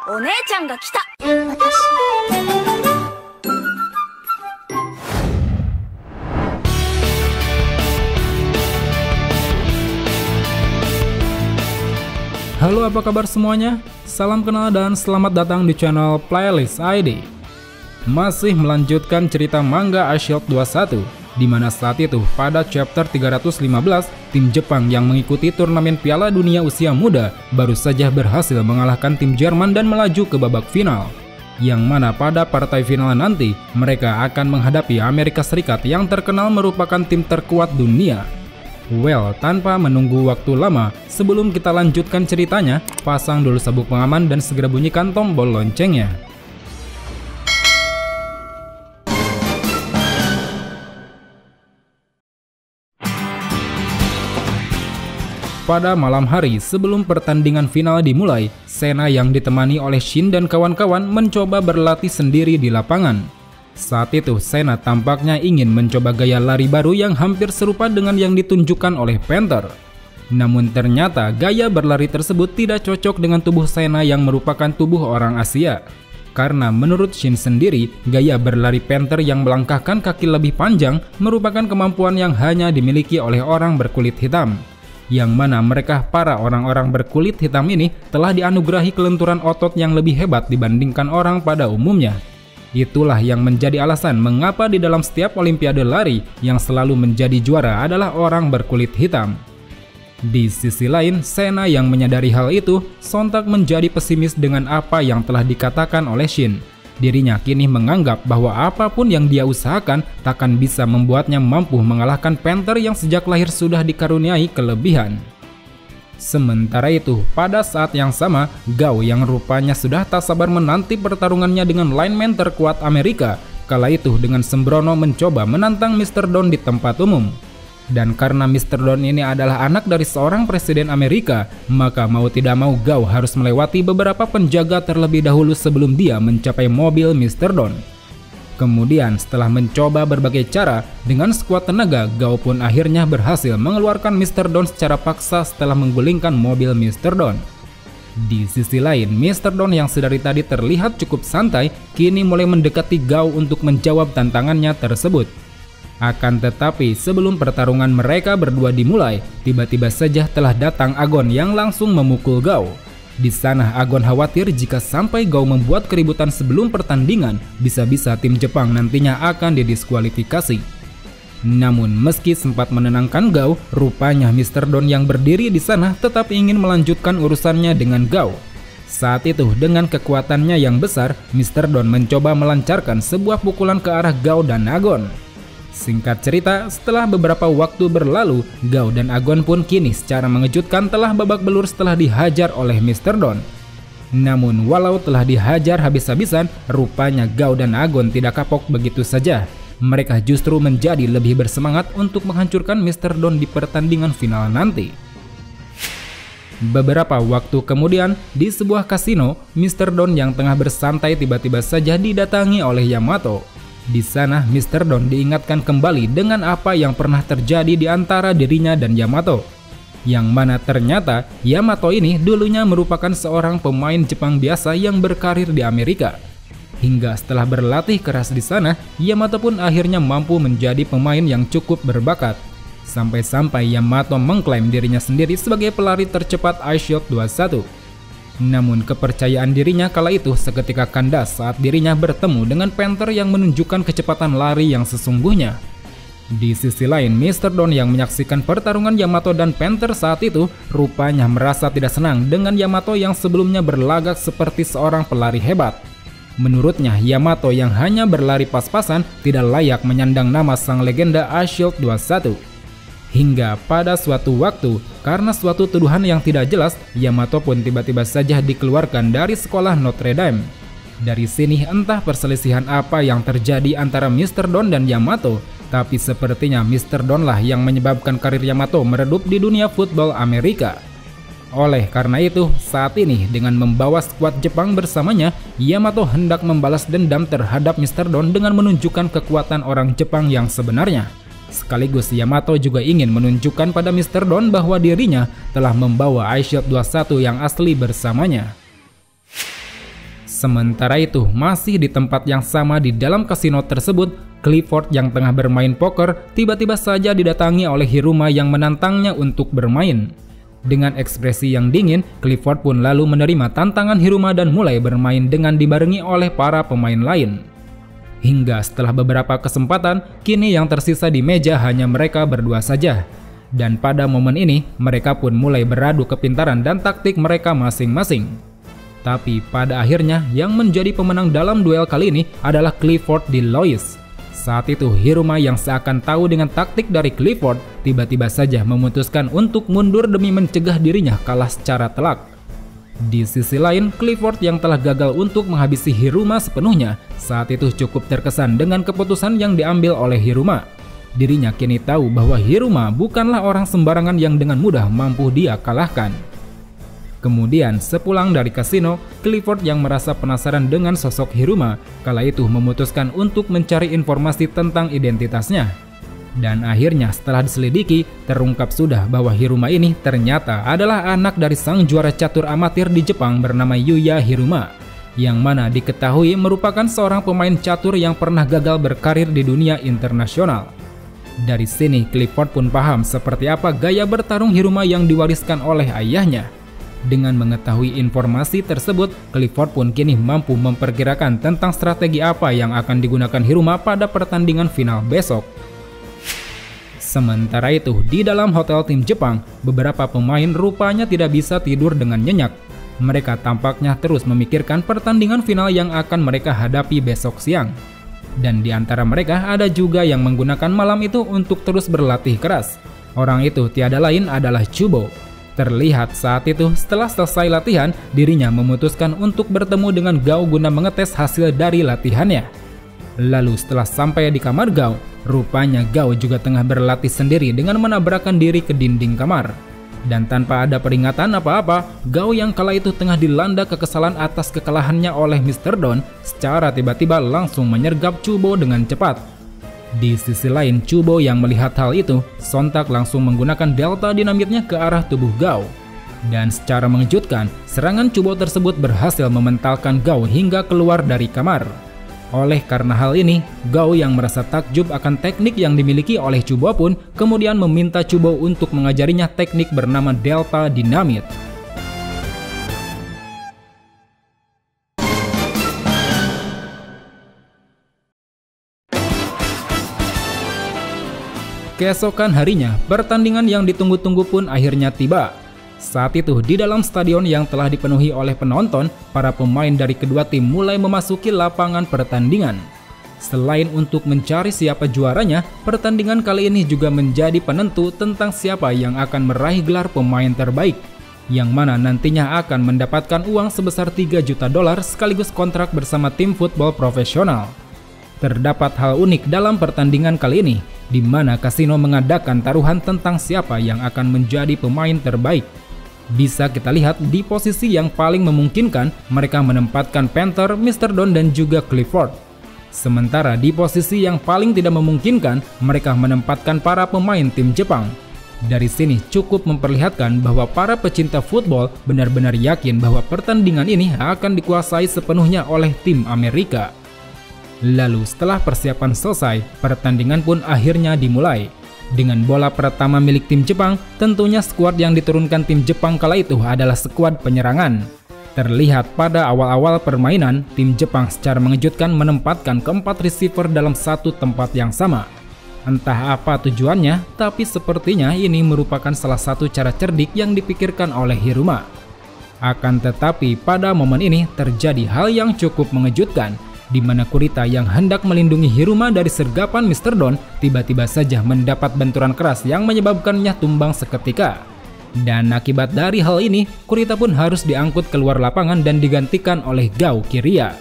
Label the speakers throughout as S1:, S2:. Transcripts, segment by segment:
S1: お姉ちゃんが来た。
S2: Halo, apa kabar semuanya? Salam kenal dan selamat datang di channel Playlist ID. Masih melanjutkan cerita manga iShield 21, di mana saat itu pada chapter 315, tim Jepang yang mengikuti turnamen Piala Dunia Usia Muda baru saja berhasil mengalahkan tim Jerman dan melaju ke babak final. Yang mana pada partai final nanti mereka akan menghadapi Amerika Serikat yang terkenal merupakan tim terkuat dunia. Well, tanpa menunggu waktu lama, sebelum kita lanjutkan ceritanya, pasang dulu sabuk pengaman dan segera bunyikan tombol loncengnya. Pada malam hari sebelum pertandingan final dimulai, Sena yang ditemani oleh Shin dan kawan-kawan mencoba berlatih sendiri di lapangan. Saat itu Sena tampaknya ingin mencoba gaya lari baru yang hampir serupa dengan yang ditunjukkan oleh Panther. Namun ternyata gaya berlari tersebut tidak cocok dengan tubuh Sena yang merupakan tubuh orang Asia. Karena menurut Shin sendiri, gaya berlari Panther yang melangkahkan kaki lebih panjang merupakan kemampuan yang hanya dimiliki oleh orang berkulit hitam. Yang mana mereka para orang-orang berkulit hitam ini telah dianugerahi kelenturan otot yang lebih hebat dibandingkan orang pada umumnya. Itulah yang menjadi alasan mengapa di dalam setiap olimpiade lari yang selalu menjadi juara adalah orang berkulit hitam. Di sisi lain, Sena yang menyadari hal itu sontak menjadi pesimis dengan apa yang telah dikatakan oleh Shin. Dirinya kini menganggap bahwa apapun yang dia usahakan takkan bisa membuatnya mampu mengalahkan Panther yang sejak lahir sudah dikaruniai kelebihan. Sementara itu, pada saat yang sama, Gao yang rupanya sudah tak sabar menanti pertarungannya dengan lineman terkuat Amerika, kala itu dengan sembrono mencoba menantang Mr. Don di tempat umum. Dan karena Mr. Don ini adalah anak dari seorang presiden Amerika, maka mau tidak mau Gao harus melewati beberapa penjaga terlebih dahulu sebelum dia mencapai mobil Mr. Don. Kemudian setelah mencoba berbagai cara, dengan sekuat tenaga Gao pun akhirnya berhasil mengeluarkan Mr. Don secara paksa setelah menggulingkan mobil Mr. Don. Di sisi lain, Mr. Don yang sedari tadi terlihat cukup santai, kini mulai mendekati Gao untuk menjawab tantangannya tersebut. Akan tetapi sebelum pertarungan mereka berdua dimulai, tiba-tiba saja telah datang Agon yang langsung memukul Gao. Di sana Agon khawatir jika sampai Gao membuat keributan sebelum pertandingan, bisa-bisa tim Jepang nantinya akan didiskualifikasi. Namun meski sempat menenangkan Gao, rupanya Mr. Don yang berdiri di sana tetap ingin melanjutkan urusannya dengan Gao. Saat itu dengan kekuatannya yang besar, Mr. Don mencoba melancarkan sebuah pukulan ke arah Gao dan Agon. Singkat cerita, setelah beberapa waktu berlalu, Gao dan Agon pun kini secara mengejutkan telah babak belur setelah dihajar oleh Mr. Don. Namun walau telah dihajar habis-habisan, rupanya Gao dan Agon tidak kapok begitu saja. Mereka justru menjadi lebih bersemangat untuk menghancurkan Mr. Don di pertandingan final nanti. Beberapa waktu kemudian, di sebuah kasino, Mr. Don yang tengah bersantai tiba-tiba saja didatangi oleh Yamato. Di sana Mr. Don diingatkan kembali dengan apa yang pernah terjadi di antara dirinya dan Yamato. Yang mana ternyata Yamato ini dulunya merupakan seorang pemain Jepang biasa yang berkarir di Amerika. Hingga setelah berlatih keras di sana, Yamato pun akhirnya mampu menjadi pemain yang cukup berbakat. Sampai-sampai Yamato mengklaim dirinya sendiri sebagai pelari tercepat iShield 21. Namun kepercayaan dirinya kala itu seketika kandas saat dirinya bertemu dengan Panther yang menunjukkan kecepatan lari yang sesungguhnya. Di sisi lain, Mr. Don yang menyaksikan pertarungan Yamato dan Panther saat itu rupanya merasa tidak senang dengan Yamato yang sebelumnya berlagak seperti seorang pelari hebat. Menurutnya, Yamato yang hanya berlari pas-pasan tidak layak menyandang nama sang legenda iShield 21. Hingga pada suatu waktu, karena suatu tuduhan yang tidak jelas, Yamato pun tiba-tiba saja dikeluarkan dari sekolah Notre Dame. Dari sini entah perselisihan apa yang terjadi antara Mr. Don dan Yamato, tapi sepertinya Mr. Don lah yang menyebabkan karir Yamato meredup di dunia football Amerika. Oleh karena itu, saat ini dengan membawa skuad Jepang bersamanya, Yamato hendak membalas dendam terhadap Mr. Don dengan menunjukkan kekuatan orang Jepang yang sebenarnya. Sekaligus Yamato juga ingin menunjukkan pada Mr. Don bahwa dirinya telah membawa iShield 21 yang asli bersamanya. Sementara itu, masih di tempat yang sama di dalam kasino tersebut, Clifford yang tengah bermain poker tiba-tiba saja didatangi oleh Hiruma yang menantangnya untuk bermain. Dengan ekspresi yang dingin, Clifford pun lalu menerima tantangan Hiruma dan mulai bermain dengan dibarengi oleh para pemain lain. Hingga setelah beberapa kesempatan, kini yang tersisa di meja hanya mereka berdua saja. Dan pada momen ini, mereka pun mulai beradu kepintaran dan taktik mereka masing-masing. Tapi pada akhirnya yang menjadi pemenang dalam duel kali ini adalah Clifford di Lois. Saat itu Hiruma yang seakan tahu dengan taktik dari Clifford tiba-tiba saja memutuskan untuk mundur demi mencegah dirinya kalah secara telak. Di sisi lain, Clifford yang telah gagal untuk menghabisi Hiruma sepenuhnya saat itu cukup terkesan dengan keputusan yang diambil oleh Hiruma. Dirinya kini tahu bahwa Hiruma bukanlah orang sembarangan yang dengan mudah mampu dia kalahkan. Kemudian sepulang dari kasino, Clifford yang merasa penasaran dengan sosok Hiruma kala itu memutuskan untuk mencari informasi tentang identitasnya. Dan akhirnya setelah diselidiki, terungkap sudah bahwa Hiruma ini ternyata adalah anak dari sang juara catur amatir di Jepang bernama Yuya Hiruma, yang mana diketahui merupakan seorang pemain catur yang pernah gagal berkarir di dunia internasional. Dari sini Clifford pun paham seperti apa gaya bertarung Hiruma yang diwariskan oleh ayahnya. Dengan mengetahui informasi tersebut, Clifford pun kini mampu memperkirakan tentang strategi apa yang akan digunakan Hiruma pada pertandingan final besok. Sementara itu, di dalam hotel tim Jepang, beberapa pemain rupanya tidak bisa tidur dengan nyenyak. Mereka tampaknya terus memikirkan pertandingan final yang akan mereka hadapi besok siang. Dan di antara mereka ada juga yang menggunakan malam itu untuk terus berlatih keras. Orang itu tiada lain adalah Chubo. Terlihat saat itu setelah selesai latihan, dirinya memutuskan untuk bertemu dengan Gao guna mengetes hasil dari latihannya. Lalu setelah sampai di kamar Gao, rupanya Gao juga tengah berlatih sendiri dengan menabrakkan diri ke dinding kamar. Dan tanpa ada peringatan apa-apa, Gao yang kala itu tengah dilanda kekesalan atas kekalahannya oleh Mr. Don secara tiba-tiba langsung menyergap Chubo dengan cepat. Di sisi lain, Chubo yang melihat hal itu sontak langsung menggunakan delta dinamitnya ke arah tubuh Gao. Dan secara mengejutkan, serangan Chubo tersebut berhasil mementalkan Gao hingga keluar dari kamar. Oleh karena hal ini, Gao yang merasa takjub akan teknik yang dimiliki oleh Chubo pun kemudian meminta Chubo untuk mengajarinya teknik bernama delta dinamit. Keesokan harinya, pertandingan yang ditunggu-tunggu pun akhirnya tiba. Saat itu, di dalam stadion yang telah dipenuhi oleh penonton, para pemain dari kedua tim mulai memasuki lapangan pertandingan. Selain untuk mencari siapa juaranya, pertandingan kali ini juga menjadi penentu tentang siapa yang akan meraih gelar pemain terbaik, yang mana nantinya akan mendapatkan uang sebesar $3 juta sekaligus kontrak bersama tim football profesional. Terdapat hal unik dalam pertandingan kali ini, di mana kasino mengadakan taruhan tentang siapa yang akan menjadi pemain terbaik. Bisa kita lihat di posisi yang paling memungkinkan, mereka menempatkan Panther, Mr. Don dan juga Clifford. Sementara di posisi yang paling tidak memungkinkan, mereka menempatkan para pemain tim Jepang. Dari sini cukup memperlihatkan bahwa para pecinta football benar-benar yakin bahwa pertandingan ini akan dikuasai sepenuhnya oleh tim Amerika. Lalu setelah persiapan selesai, pertandingan pun akhirnya dimulai. Dengan bola pertama milik tim Jepang, tentunya skuad yang diturunkan tim Jepang kala itu adalah skuad penyerangan. Terlihat pada awal-awal permainan, tim Jepang secara mengejutkan menempatkan keempat receiver dalam satu tempat yang sama. Entah apa tujuannya, tapi sepertinya ini merupakan salah satu cara cerdik yang dipikirkan oleh Hiruma. Akan tetapi pada momen ini terjadi hal yang cukup mengejutkan, di mana Kurita yang hendak melindungi Hiruma dari sergapan Mr. Don tiba-tiba saja mendapat benturan keras yang menyebabkannya tumbang seketika. Dan akibat dari hal ini, Kurita pun harus diangkut keluar lapangan dan digantikan oleh Gao Kiria.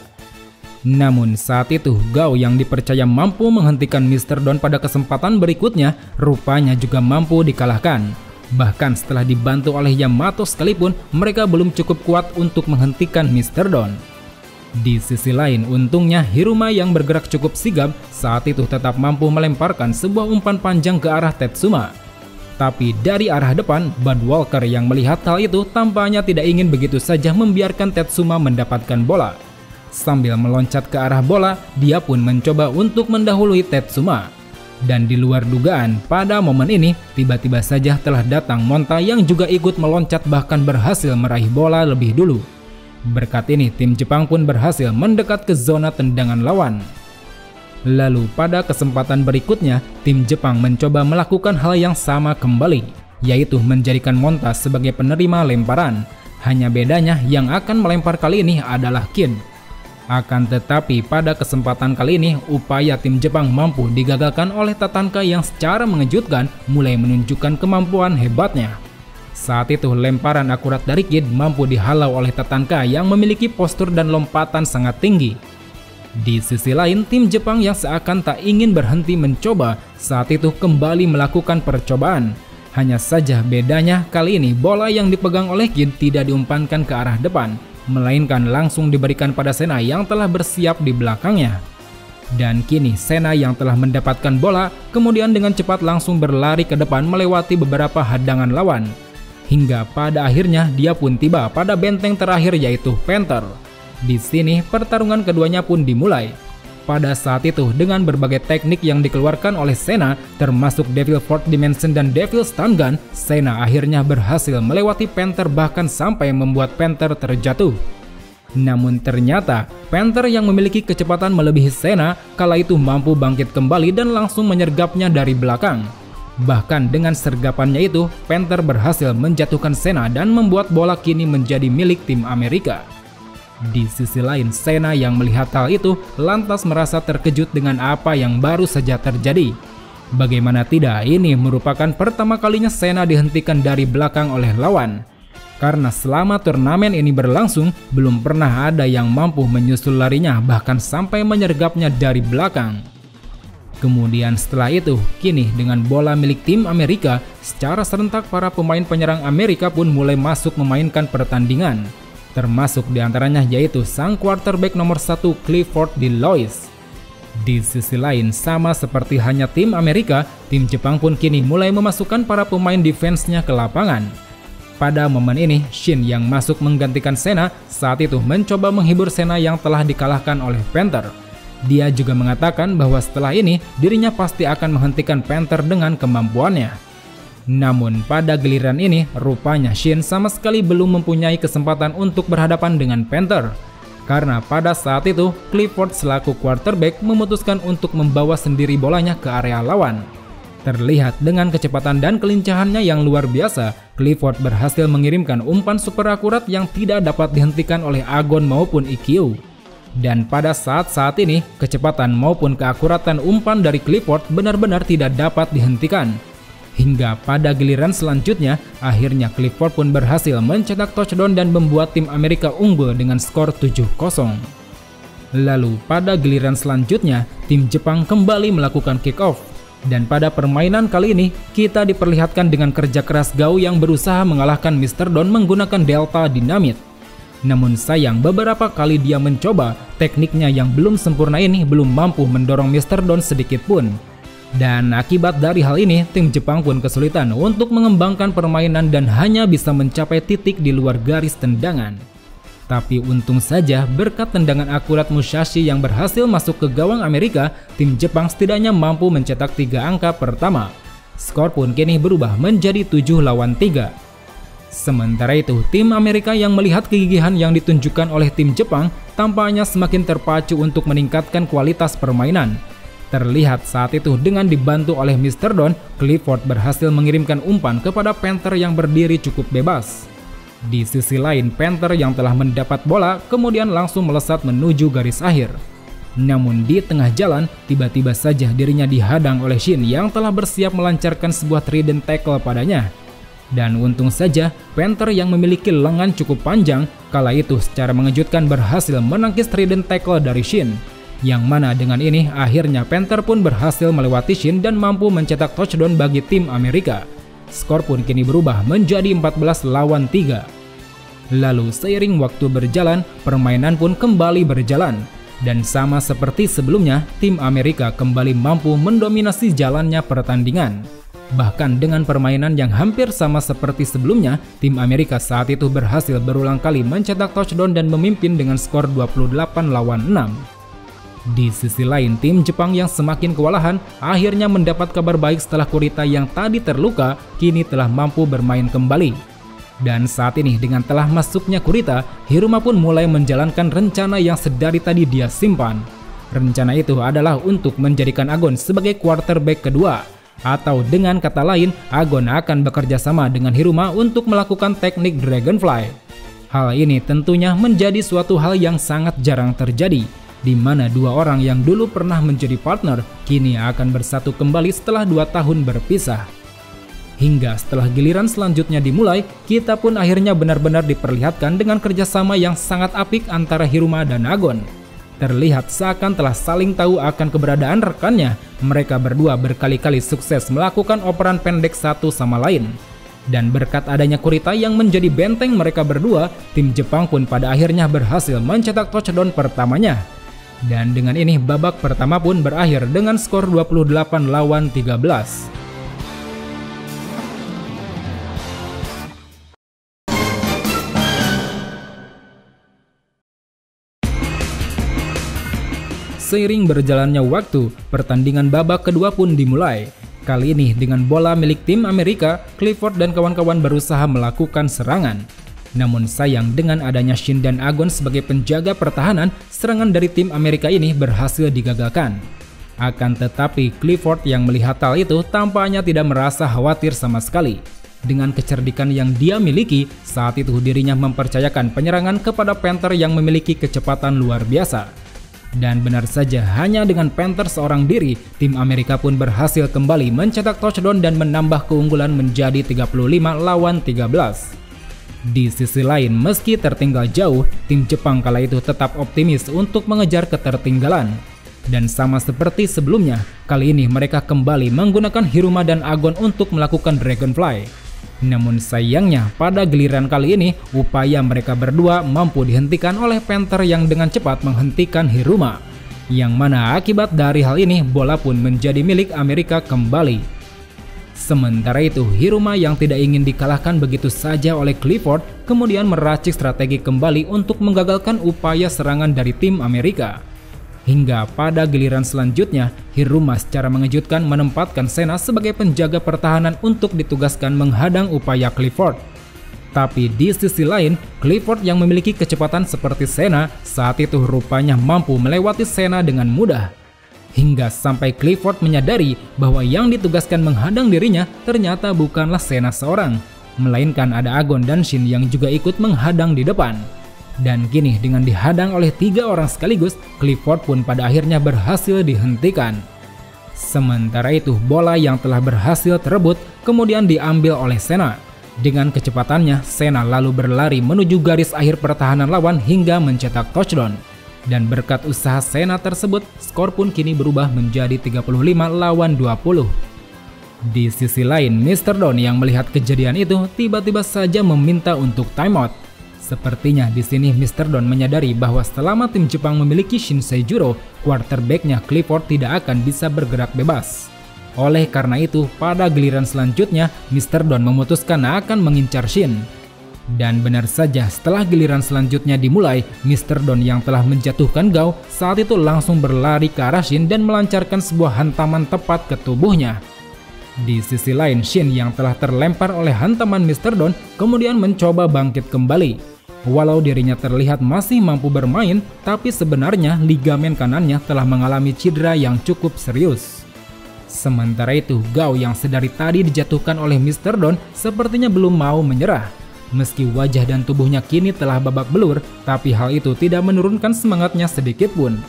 S2: Namun saat itu, Gao yang dipercaya mampu menghentikan Mr. Don pada kesempatan berikutnya, rupanya juga mampu dikalahkan. Bahkan setelah dibantu oleh Yamato sekalipun, mereka belum cukup kuat untuk menghentikan Mr. Don. Di sisi lain, untungnya Hiruma yang bergerak cukup sigap saat itu tetap mampu melemparkan sebuah umpan panjang ke arah Tetsuma. Tapi dari arah depan, Bud Walker yang melihat hal itu tampaknya tidak ingin begitu saja membiarkan Tetsuma mendapatkan bola. Sambil meloncat ke arah bola, dia pun mencoba untuk mendahului Tetsuma. Dan di luar dugaan, pada momen ini tiba-tiba saja telah datang Monta yang juga ikut meloncat bahkan berhasil meraih bola lebih dulu. Berkat ini tim Jepang pun berhasil mendekat ke zona tendangan lawan. Lalu pada kesempatan berikutnya, tim Jepang mencoba melakukan hal yang sama kembali, yaitu menjadikan Monta sebagai penerima lemparan. Hanya bedanya yang akan melempar kali ini adalah Kin. Akan tetapi pada kesempatan kali ini upaya tim Jepang mampu digagalkan oleh Tatanka yang secara mengejutkan mulai menunjukkan kemampuan hebatnya. Saat itu lemparan akurat dari Kid mampu dihalau oleh Tatanka yang memiliki postur dan lompatan sangat tinggi. Di sisi lain, tim Jepang yang seakan tak ingin berhenti mencoba saat itu kembali melakukan percobaan. Hanya saja bedanya kali ini bola yang dipegang oleh Kid tidak diumpankan ke arah depan, melainkan langsung diberikan pada Sena yang telah bersiap di belakangnya. Dan kini Sena yang telah mendapatkan bola kemudian dengan cepat langsung berlari ke depan melewati beberapa hadangan lawan. Hingga pada akhirnya dia pun tiba pada benteng terakhir yaitu Panther. Di sini pertarungan keduanya pun dimulai. Pada saat itu dengan berbagai teknik yang dikeluarkan oleh Sena termasuk Devil Fourth Dimension dan Devil Stun Gun, Sena akhirnya berhasil melewati Panther bahkan sampai membuat Panther terjatuh. Namun ternyata Panther yang memiliki kecepatan melebihi Sena kala itu mampu bangkit kembali dan langsung menyergapnya dari belakang. Bahkan dengan sergapannya itu Panther berhasil menjatuhkan Sena dan membuat bola kini menjadi milik tim Amerika. Di sisi lain, Sena yang melihat hal itu lantas merasa terkejut dengan apa yang baru saja terjadi. Bagaimana tidak, ini merupakan pertama kalinya Sena dihentikan dari belakang oleh lawan. Karena selama turnamen ini berlangsung, belum pernah ada yang mampu menyusul larinya bahkan sampai menyergapnya dari belakang. Kemudian setelah itu, kini dengan bola milik tim Amerika, secara serentak para pemain penyerang Amerika pun mulai masuk memainkan pertandingan. Termasuk diantaranya yaitu sang quarterback nomor 1 Clifford DeLois. Di sisi lain, sama seperti hanya tim Amerika, tim Jepang pun kini mulai memasukkan para pemain defense-nya ke lapangan. Pada momen ini, Shin yang masuk menggantikan Sena saat itu mencoba menghibur Sena yang telah dikalahkan oleh Panther. Dia juga mengatakan bahwa setelah ini dirinya pasti akan menghentikan Panther dengan kemampuannya. Namun pada giliran ini rupanya Shin sama sekali belum mempunyai kesempatan untuk berhadapan dengan Panther. Karena pada saat itu Clifford selaku quarterback memutuskan untuk membawa sendiri bolanya ke area lawan. Terlihat dengan kecepatan dan kelincahannya yang luar biasa, Clifford berhasil mengirimkan umpan super akurat yang tidak dapat dihentikan oleh Agon maupun IQ. Dan pada saat ini kecepatan maupun keakuratan umpan dari Clifford benar-benar tidak dapat dihentikan. Hingga pada giliran selanjutnya, akhirnya Clifford pun berhasil mencetak touchdown dan membuat tim Amerika unggul dengan skor 7-0. Lalu pada giliran selanjutnya, tim Jepang kembali melakukan kick off. Dan pada permainan kali ini, kita diperlihatkan dengan kerja keras Gao yang berusaha mengalahkan Mr. Don menggunakan Delta Dynamite. Namun sayang beberapa kali dia mencoba, tekniknya yang belum sempurna ini belum mampu mendorong Mr. Don sedikit pun. Dan akibat dari hal ini, tim Jepang pun kesulitan untuk mengembangkan permainan dan hanya bisa mencapai titik di luar garis tendangan. Tapi untung saja berkat tendangan akurat Musashi yang berhasil masuk ke gawang Amerika, tim Jepang setidaknya mampu mencetak 3 angka pertama. Skor pun kini berubah menjadi 7-3. Sementara itu, tim Amerika yang melihat kegigihan yang ditunjukkan oleh tim Jepang tampaknya semakin terpacu untuk meningkatkan kualitas permainan. Terlihat saat itu dengan dibantu oleh Mr. Don, Clifford berhasil mengirimkan umpan kepada Panther yang berdiri cukup bebas. Di sisi lain, Panther yang telah mendapat bola kemudian langsung melesat menuju garis akhir. Namun di tengah jalan, tiba-tiba saja dirinya dihadang oleh Shin yang telah bersiap melancarkan sebuah trident tackle padanya. Dan untung saja, Panther yang memiliki lengan cukup panjang kala itu secara mengejutkan berhasil menangkis trident tackle dari Shin. Yang mana dengan ini akhirnya Panther pun berhasil melewati Shin dan mampu mencetak touchdown bagi tim Amerika. Skor pun kini berubah menjadi 14-3. Lalu seiring waktu berjalan, permainan pun kembali berjalan. Dan sama seperti sebelumnya, tim Amerika kembali mampu mendominasi jalannya pertandingan. Bahkan dengan permainan yang hampir sama seperti sebelumnya, tim Amerika saat itu berhasil berulang kali mencetak touchdown dan memimpin dengan skor 28-6. Di sisi lain, tim Jepang yang semakin kewalahan akhirnya mendapat kabar baik setelah Kurita yang tadi terluka kini telah mampu bermain kembali. Dan saat ini dengan telah masuknya Kurita, Hiruma pun mulai menjalankan rencana yang sedari tadi dia simpan. Rencana itu adalah untuk menjadikan Agon sebagai quarterback kedua. Atau dengan kata lain, Agon akan bekerja sama dengan Hiruma untuk melakukan teknik Dragonfly. Hal ini tentunya menjadi suatu hal yang sangat jarang terjadi, di mana dua orang yang dulu pernah menjadi partner kini akan bersatu kembali setelah 2 tahun berpisah. Hingga setelah giliran selanjutnya dimulai, kita pun akhirnya benar-benar diperlihatkan dengan kerjasama yang sangat apik antara Hiruma dan Agon. Terlihat seakan telah saling tahu akan keberadaan rekannya. Mereka berdua berkali-kali sukses melakukan operan pendek satu sama lain. Dan berkat adanya Kurita yang menjadi benteng mereka berdua, tim Jepang pun pada akhirnya berhasil mencetak touchdown pertamanya. Dan dengan ini babak pertama pun berakhir dengan skor 28-13. Seiring berjalannya waktu, pertandingan babak kedua pun dimulai. Kali ini dengan bola milik tim Amerika, Clifford dan kawan-kawan berusaha melakukan serangan. Namun sayang dengan adanya Shin dan Agon sebagai penjaga pertahanan, serangan dari tim Amerika ini berhasil digagalkan. Akan tetapi Clifford yang melihat hal itu tampaknya tidak merasa khawatir sama sekali. Dengan kecerdikan yang dia miliki, saat itu dirinya mempercayakan penyerangan kepada Panther yang memiliki kecepatan luar biasa. Dan benar saja, hanya dengan Panther seorang diri, tim Amerika pun berhasil kembali mencetak touchdown dan menambah keunggulan menjadi 35-13. Di sisi lain, meski tertinggal jauh, tim Jepang kala itu tetap optimis untuk mengejar ketertinggalan. Dan sama seperti sebelumnya, kali ini mereka kembali menggunakan Hiruma dan Agon untuk melakukan Dragonfly. Namun sayangnya pada giliran kali ini upaya mereka berdua mampu dihentikan oleh Panther yang dengan cepat menghentikan Hiruma. Yang mana akibat dari hal ini bola pun menjadi milik Amerika kembali. Sementara itu Hiruma yang tidak ingin dikalahkan begitu saja oleh Clifford kemudian meracik strategi kembali untuk menggagalkan upaya serangan dari tim Amerika. Hingga pada giliran selanjutnya, Hiruma secara mengejutkan menempatkan Sena sebagai penjaga pertahanan untuk ditugaskan menghadang upaya Clifford. Tapi di sisi lain, Clifford yang memiliki kecepatan seperti Sena saat itu rupanya mampu melewati Sena dengan mudah. Hingga sampai Clifford menyadari bahwa yang ditugaskan menghadang dirinya ternyata bukanlah Sena seorang, melainkan ada Agon dan Shin yang juga ikut menghadang di depan. Dan kini dengan dihadang oleh 3 orang sekaligus, Clifford pun pada akhirnya berhasil dihentikan. Sementara itu bola yang telah berhasil terebut kemudian diambil oleh Sena. Dengan kecepatannya, Sena lalu berlari menuju garis akhir pertahanan lawan hingga mencetak touchdown. Dan berkat usaha Sena tersebut, skor pun kini berubah menjadi 35-20. Di sisi lain, Mr. Don yang melihat kejadian itu tiba-tiba saja meminta untuk timeout. Sepertinya di sini Mr. Don menyadari bahwa selama tim Jepang memiliki Shin Seijuro, quarterbacknya Clifford tidak akan bisa bergerak bebas. Oleh karena itu, pada giliran selanjutnya, Mr. Don memutuskan akan mengincar Shin. Dan benar saja, setelah giliran selanjutnya dimulai, Mr. Don yang telah menjatuhkan Gao saat itu langsung berlari ke arah Shin dan melancarkan sebuah hantaman tepat ke tubuhnya. Di sisi lain, Shin yang telah terlempar oleh hantaman Mr. Don kemudian mencoba bangkit kembali. Walau dirinya terlihat masih mampu bermain, tapi sebenarnya ligamen kanannya telah mengalami cedera yang cukup serius. Sementara itu, Gao yang sedari tadi dijatuhkan oleh Mr. Don sepertinya belum mau menyerah. Meski wajah dan tubuhnya kini telah babak belur, tapi hal itu tidak menurunkan semangatnya sedikit pun.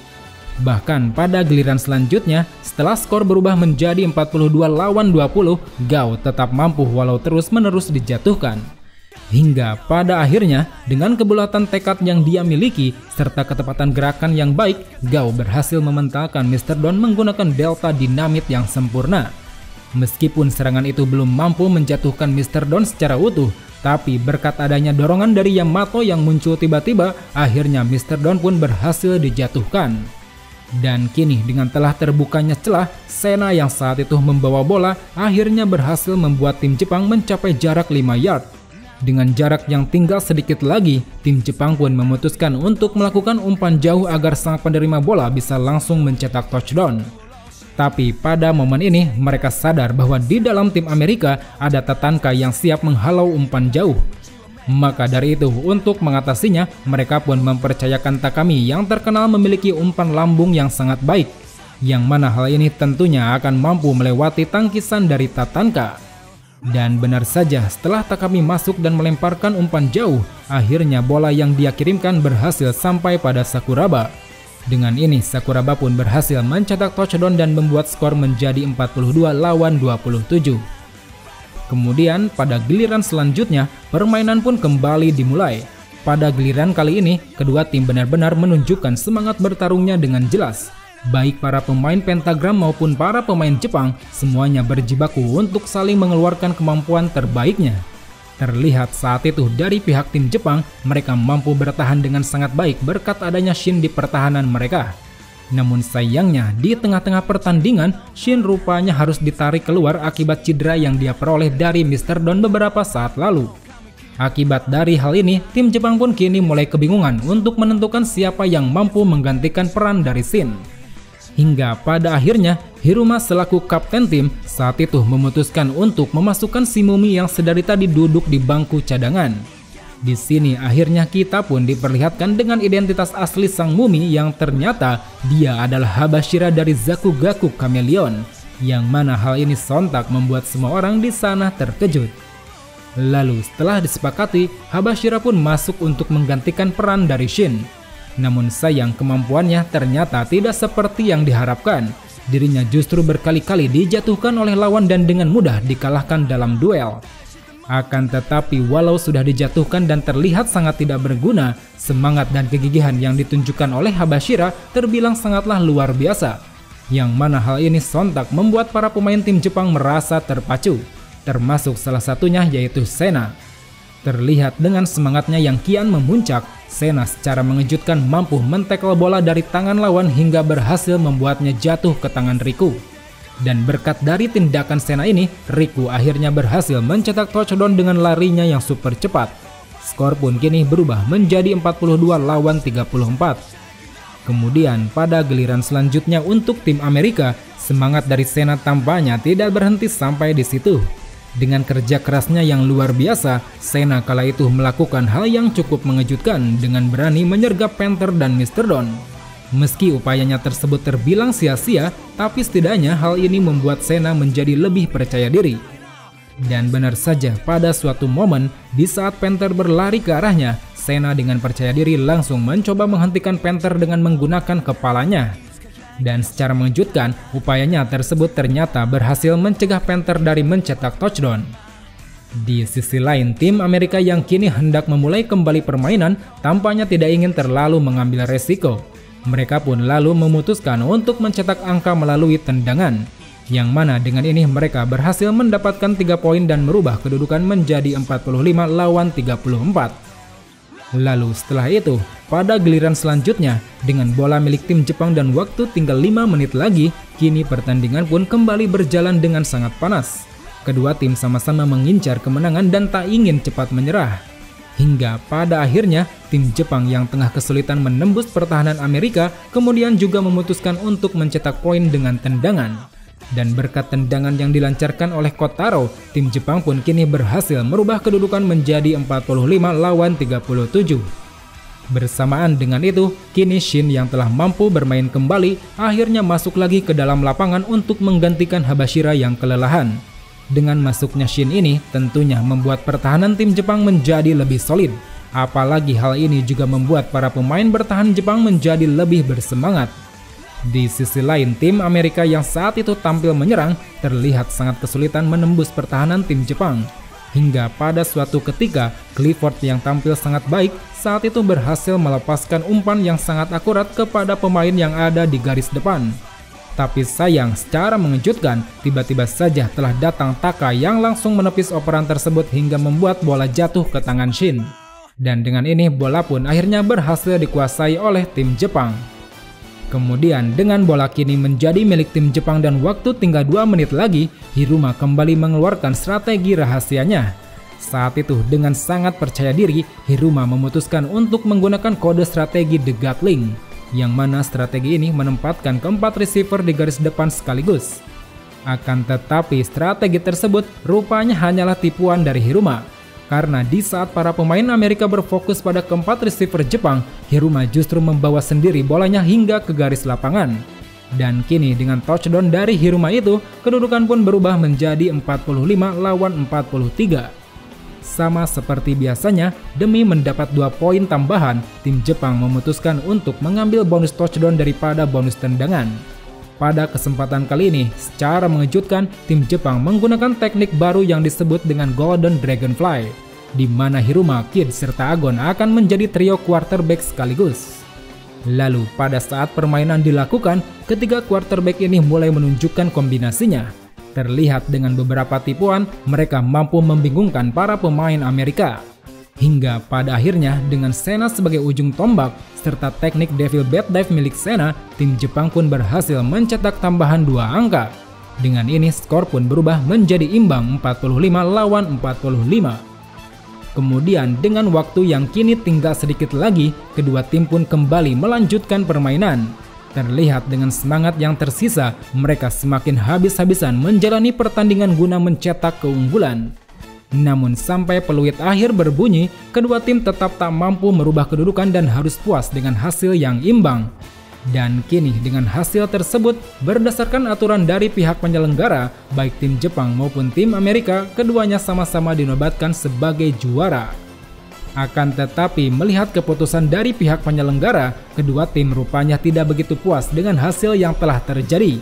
S2: Bahkan pada giliran selanjutnya, setelah skor berubah menjadi 42-20, Gao tetap mampu walau terus-menerus dijatuhkan. Hingga pada akhirnya, dengan kebulatan tekad yang dia miliki, serta ketepatan gerakan yang baik, Gao berhasil mementalkan Mr. Don menggunakan delta dinamit yang sempurna. Meskipun serangan itu belum mampu menjatuhkan Mr. Don secara utuh, tapi berkat adanya dorongan dari Yamato yang muncul tiba-tiba, akhirnya Mr. Don pun berhasil dijatuhkan. Dan kini dengan telah terbukanya celah, Sena yang saat itu membawa bola akhirnya berhasil membuat tim Jepang mencapai jarak 5 yard. Dengan jarak yang tinggal sedikit lagi, tim Jepang pun memutuskan untuk melakukan umpan jauh agar sang penerima bola bisa langsung mencetak touchdown. Tapi pada momen ini mereka sadar bahwa di dalam tim Amerika ada Tatanka yang siap menghalau umpan jauh. Maka dari itu, untuk mengatasinya, mereka pun mempercayakan Takami yang terkenal memiliki umpan lambung yang sangat baik, yang mana hal ini tentunya akan mampu melewati tangkisan dari Tatanka. Dan benar saja, setelah Takami masuk dan melemparkan umpan jauh, akhirnya bola yang dia kirimkan berhasil sampai pada Sakuraba. Dengan ini, Sakuraba pun berhasil mencetak touchdown dan membuat skor menjadi 42-27. Kemudian pada giliran selanjutnya, permainan pun kembali dimulai. Pada giliran kali ini, kedua tim benar-benar menunjukkan semangat bertarungnya dengan jelas. Baik para pemain pentagram maupun para pemain Jepang, semuanya berjibaku untuk saling mengeluarkan kemampuan terbaiknya. Terlihat saat itu dari pihak tim Jepang, mereka mampu bertahan dengan sangat baik berkat adanya Shin di pertahanan mereka. Namun sayangnya, di tengah-tengah pertandingan, Shin rupanya harus ditarik keluar akibat cedera yang dia peroleh dari Mr. Don beberapa saat lalu. Akibat dari hal ini, tim Jepang pun kini mulai kebingungan untuk menentukan siapa yang mampu menggantikan peran dari Shin. Hingga pada akhirnya, Hiruma selaku kapten tim saat itu memutuskan untuk memasukkan si Mumi yang sedari tadi duduk di bangku cadangan. Di sini akhirnya kita pun diperlihatkan dengan identitas asli sang Mumi yang ternyata dia adalah Habashira dari Zakugaku Chameleon, yang mana hal ini sontak membuat semua orang di sana terkejut. Lalu setelah disepakati, Habashira pun masuk untuk menggantikan peran dari Shin. Namun sayang kemampuannya ternyata tidak seperti yang diharapkan. Dirinya justru berkali-kali dijatuhkan oleh lawan dan dengan mudah dikalahkan dalam duel. Akan tetapi walau sudah dijatuhkan dan terlihat sangat tidak berguna, semangat dan kegigihan yang ditunjukkan oleh Habashira terbilang sangatlah luar biasa. Yang mana hal ini sontak membuat para pemain tim Jepang merasa terpacu, termasuk salah satunya yaitu Sena. Terlihat dengan semangatnya yang kian memuncak, Sena secara mengejutkan mampu mentekel bola dari tangan lawan hingga berhasil membuatnya jatuh ke tangan Riku. Dan berkat dari tindakan Sena ini, Riku akhirnya berhasil mencetak touchdown dengan larinya yang super cepat. Skor pun kini berubah menjadi 42-34. Kemudian pada giliran selanjutnya untuk tim Amerika, semangat dari Sena tampaknya tidak berhenti sampai di situ. Dengan kerja kerasnya yang luar biasa, Sena kala itu melakukan hal yang cukup mengejutkan dengan berani menyergap Panther dan Mr. Don. Meski upayanya tersebut terbilang sia-sia, tapi setidaknya hal ini membuat Sena menjadi lebih percaya diri. Dan benar saja, pada suatu momen, di saat Panther berlari ke arahnya, Sena dengan percaya diri langsung mencoba menghentikan Panther dengan menggunakan kepalanya. Dan secara mengejutkan, upayanya tersebut ternyata berhasil mencegah Panther dari mencetak touchdown. Di sisi lain, tim Amerika yang kini hendak memulai kembali permainan tampaknya tidak ingin terlalu mengambil resiko. Mereka pun lalu memutuskan untuk mencetak angka melalui tendangan, yang mana dengan ini mereka berhasil mendapatkan 3 poin dan merubah kedudukan menjadi 45-34. Lalu setelah itu, pada giliran selanjutnya, dengan bola milik tim Jepang dan waktu tinggal 5 menit lagi, kini pertandingan pun kembali berjalan dengan sangat panas. Kedua tim sama-sama mengincar kemenangan dan tak ingin cepat menyerah. Hingga pada akhirnya, tim Jepang yang tengah kesulitan menembus pertahanan Amerika kemudian juga memutuskan untuk mencetak poin dengan tendangan. Dan berkat tendangan yang dilancarkan oleh Kotaro, tim Jepang pun kini berhasil merubah kedudukan menjadi 45-37. Bersamaan dengan itu, kini Shin yang telah mampu bermain kembali akhirnya masuk lagi ke dalam lapangan untuk menggantikan Habashira yang kelelahan. Dengan masuknya Shin ini tentunya membuat pertahanan tim Jepang menjadi lebih solid. Apalagi hal ini juga membuat para pemain bertahan Jepang menjadi lebih bersemangat. Di sisi lain, tim Amerika yang saat itu tampil menyerang terlihat sangat kesulitan menembus pertahanan tim Jepang. Hingga pada suatu ketika, Clifford yang tampil sangat baik saat itu berhasil melepaskan umpan yang sangat akurat kepada pemain yang ada di garis depan. Tapi sayang, secara mengejutkan, tiba-tiba saja telah datang Taka yang langsung menepis operan tersebut hingga membuat bola jatuh ke tangan Shin. Dan dengan ini bola pun akhirnya berhasil dikuasai oleh tim Jepang. Kemudian dengan bola kini menjadi milik tim Jepang dan waktu tinggal 2 menit lagi, Hiruma kembali mengeluarkan strategi rahasianya. Saat itu dengan sangat percaya diri, Hiruma memutuskan untuk menggunakan kode strategi The Gatling, yang mana strategi ini menempatkan keempat receiver di garis depan sekaligus. Akan tetapi strategi tersebut rupanya hanyalah tipuan dari Hiruma. Karena di saat para pemain Amerika berfokus pada keempat receiver Jepang, Hiruma justru membawa sendiri bolanya hingga ke garis lapangan. Dan kini dengan touchdown dari Hiruma itu, kedudukan pun berubah menjadi 45 lawan 43. Sama seperti biasanya, demi mendapat 2 poin tambahan, tim Jepang memutuskan untuk mengambil bonus touchdown daripada bonus tendangan. Pada kesempatan kali ini, secara mengejutkan, tim Jepang menggunakan teknik baru yang disebut dengan Golden Dragonfly, di mana Hiruma, Kid, serta Agon akan menjadi trio quarterback sekaligus. Lalu, pada saat permainan dilakukan, ketiga quarterback ini mulai menunjukkan kombinasinya. Terlihat dengan beberapa tipuan, mereka mampu membingungkan para pemain Amerika. Hingga pada akhirnya dengan Sena sebagai ujung tombak serta teknik Devil Bat Dive milik Sena, tim Jepang pun berhasil mencetak tambahan 2 angka. Dengan ini skor pun berubah menjadi imbang 45 lawan 45. Kemudian dengan waktu yang kini tinggal sedikit lagi, kedua tim pun kembali melanjutkan permainan. Terlihat dengan semangat yang tersisa, mereka semakin habis-habisan menjalani pertandingan guna mencetak keunggulan. Namun sampai peluit akhir berbunyi, kedua tim tetap tak mampu merubah kedudukan dan harus puas dengan hasil yang imbang. Dan kini dengan hasil tersebut, berdasarkan aturan dari pihak penyelenggara, baik tim Jepang maupun tim Amerika, keduanya sama-sama dinobatkan sebagai juara. Akan tetapi melihat keputusan dari pihak penyelenggara, kedua tim rupanya tidak begitu puas dengan hasil yang telah terjadi.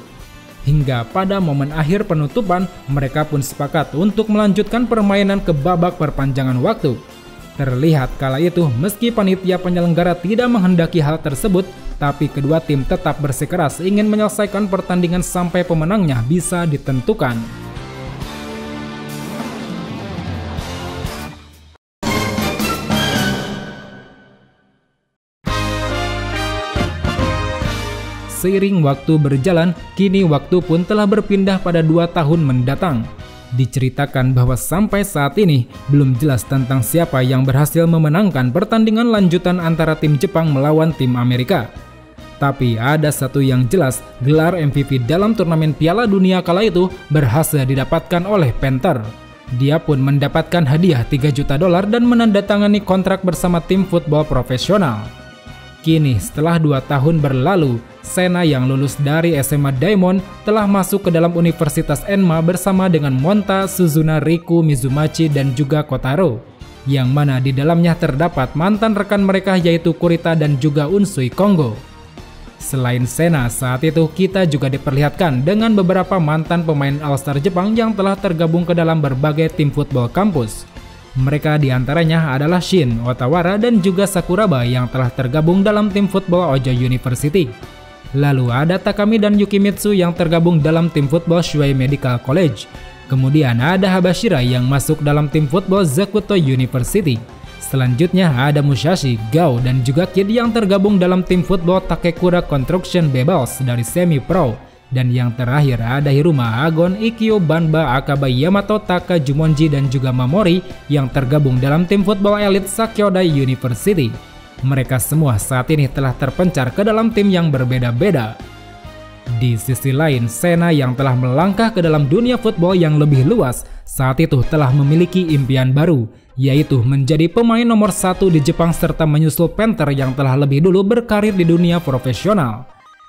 S2: Hingga pada momen akhir penutupan, mereka pun sepakat untuk melanjutkan permainan ke babak perpanjangan waktu. Terlihat kala itu meski panitia penyelenggara tidak menghendaki hal tersebut, tapi kedua tim tetap bersikeras ingin menyelesaikan pertandingan sampai pemenangnya bisa ditentukan. Seiring waktu berjalan, kini waktu pun telah berpindah pada 2 tahun mendatang. Diceritakan bahwa sampai saat ini belum jelas tentang siapa yang berhasil memenangkan pertandingan lanjutan antara tim Jepang melawan tim Amerika. Tapi ada satu yang jelas, gelar MVP dalam turnamen Piala Dunia kala itu berhasil didapatkan oleh Panther. Dia pun mendapatkan hadiah $3 juta dan menandatangani kontrak bersama tim football profesional. Kini setelah 2 tahun berlalu, Sena yang lulus dari SMA Diamond telah masuk ke dalam Universitas Enma bersama dengan Monta, Suzuna, Riku, Mizumachi, dan juga Kotaro, yang mana di dalamnya terdapat mantan rekan mereka yaitu Kurita dan juga Unsui Kongo. Selain Sena, saat itu kita juga diperlihatkan dengan beberapa mantan pemain All-Star Jepang yang telah tergabung ke dalam berbagai tim football kampus. Mereka diantaranya adalah Shin, Otawara, dan juga Sakuraba yang telah tergabung dalam tim football Ojo University. Lalu ada Takami dan Yukimitsu yang tergabung dalam tim football Shuei Medical College. Kemudian ada Habashira yang masuk dalam tim football Zakuto University. Selanjutnya ada Musashi, Gao, dan juga Kid yang tergabung dalam tim football Takekura Construction Bebals dari Semi Pro. Dan yang terakhir ada Hiruma, Agon, Ikkyo, Banba, Akaba, Yamato, Taka, Jumonji, dan juga Mamori yang tergabung dalam tim football elit Sakyoda University. Mereka semua saat ini telah terpencar ke dalam tim yang berbeda-beda. Di sisi lain, Sena yang telah melangkah ke dalam dunia football yang lebih luas, saat itu telah memiliki impian baru, yaitu menjadi pemain nomor 1 di Jepang serta menyusul Panther yang telah lebih dulu berkarir di dunia profesional.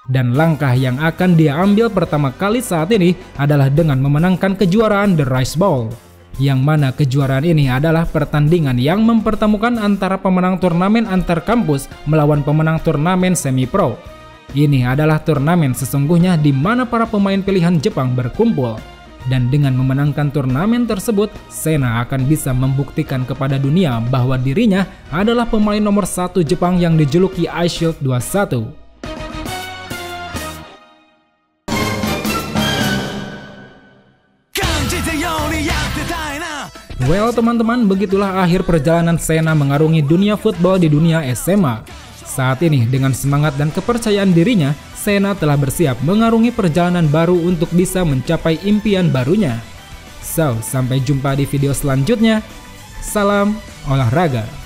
S2: Dan langkah yang akan dia ambil pertama kali saat ini adalah dengan memenangkan kejuaraan The Rice Bowl, yang mana kejuaraan ini adalah pertandingan yang mempertemukan antara pemenang turnamen antar kampus melawan pemenang turnamen semi-pro. Ini adalah turnamen sesungguhnya di mana para pemain pilihan Jepang berkumpul. Dan dengan memenangkan turnamen tersebut, Sena akan bisa membuktikan kepada dunia bahwa dirinya adalah pemain nomor 1 Jepang yang dijuluki Ice Shield 21. Well teman-teman, begitulah akhir perjalanan Sena mengarungi dunia football di dunia SMA. Saat ini dengan semangat dan kepercayaan dirinya, Sena telah bersiap mengarungi perjalanan baru untuk bisa mencapai impian barunya. So, sampai jumpa di video selanjutnya. Salam olahraga.